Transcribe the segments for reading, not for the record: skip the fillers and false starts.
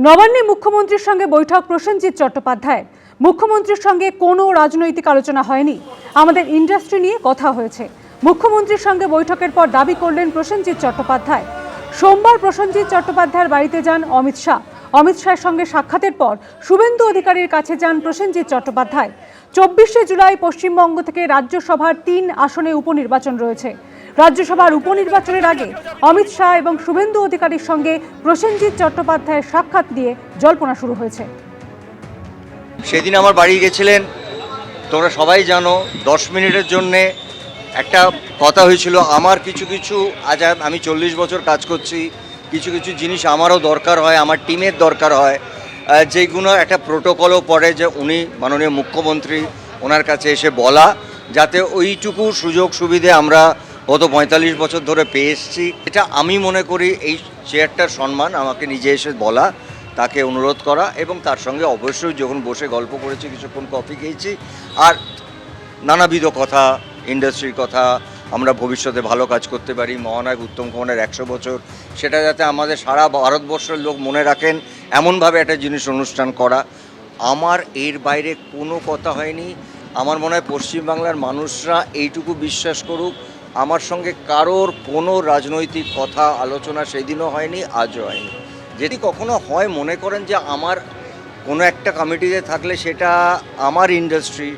নবান্নে মুখ্যমন্ত্রীর সঙ্গে বৈঠক প্রসেনজিৎ চট্টোপাধ্যায়ের। মুখ্যমন্ত্রীর সঙ্গে কোনো রাজনৈতিক আলোচনা হয়নি, আমাদের ইন্ডাস্ট্রি নিয়ে কথা হয়েছে। মুখ্যমন্ত্রীর সঙ্গে বৈঠকের পর দাবি করলেন প্রসেনজিৎ চট্টোপাধ্যায়। সোমবার প্রসেনজিৎ চট্টোপাধ্যায়ের বাড়িতে যান অমিত শাহ। অমিত শাহের সঙ্গে সাক্ষাতের পর শুভেন্দু অধিকারীর কাছে যান প্রসেনজিৎ চট্টোপাধ্যায়। 24শে জুলাই পশ্চিমবঙ্গ থেকে রাজ্যসভার 3 আসনে উপনির্বাচন রয়েছে। রাজ্যসভার উপনির্বাচনের আগে অমিত শাহ এবং শুভেন্দু অধিকারীর সঙ্গে প্রসেনজিৎ চট্টোপাধ্যায়ের সাক্ষাৎ দিয়ে জল্পনা শুরু হয়েছে। সেদিন আমার বাড়ি গেছিলেন, তোমরা সবাই জানো। 10 মিনিটের জন্যে একটা কথা হয়েছিল। আমার কিছু আজ আমি 40 বছর কাজ করছি, কিছু জিনিস আমারও দরকার হয়, আমার টিমের দরকার হয়, যেগুলো একটা প্রোটোকলও পড়ে যে উনি মাননীয় মুখ্যমন্ত্রী ওনার কাছে এসে বলা, যাতে ওইটুকু সুযোগ সুবিধে আমরা গত 45 বছর ধরে পেয়ে এসেছি। এটা আমি মনে করি এই চেয়ারটার সম্মান, আমাকে নিজে এসে বলা, তাকে অনুরোধ করা, এবং তার সঙ্গে অবশ্যই যখন বসে গল্প করেছি, কিছুক্ষণ কফি খেয়েছি, আর নানাবিধ কথা, ইন্ডাস্ট্রির কথা, আমরা ভবিষ্যতে ভালো কাজ করতে পারি, মহানায়ক উত্তম কুমারের 100 বছর, সেটা যাতে আমাদের সারা ভারতবর্ষের লোক মনে রাখেন এমনভাবে একটা জিনিস অনুষ্ঠান করা। আমার এর বাইরে কোনো কথা হয়নি। আমার মনে হয় পশ্চিমবাংলার মানুষরা এইটুকু বিশ্বাস করুক, আমার সঙ্গে কারোর কোনো রাজনৈতিক কথা আলোচনা সেদিনও হয়নি, আজও হয়নি। যদি কখনো হয় মনে করেন যে আমার কোনো একটা কমিটিতে থাকলে সেটা আমার ইন্ডাস্ট্রি,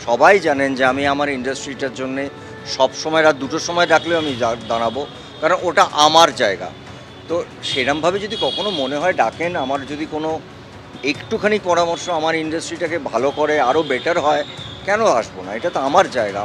সবাই জানেন যে আমি আমার ইন্ডাস্ট্রিটার জন্যে সবসময় রাত 2টোর সময় ডাকলেও আমি দাঁড়াবো, কারণ ওটা আমার জায়গা। তো সেরমভাবে যদি কখনো মনে হয় ডাকেন, আমার যদি কোনো একটুখানি পরামর্শ আমার ইন্ডাস্ট্রিটাকে ভালো করে আরও বেটার হয়, কেন আসবো না? এটা তো আমার জায়গা।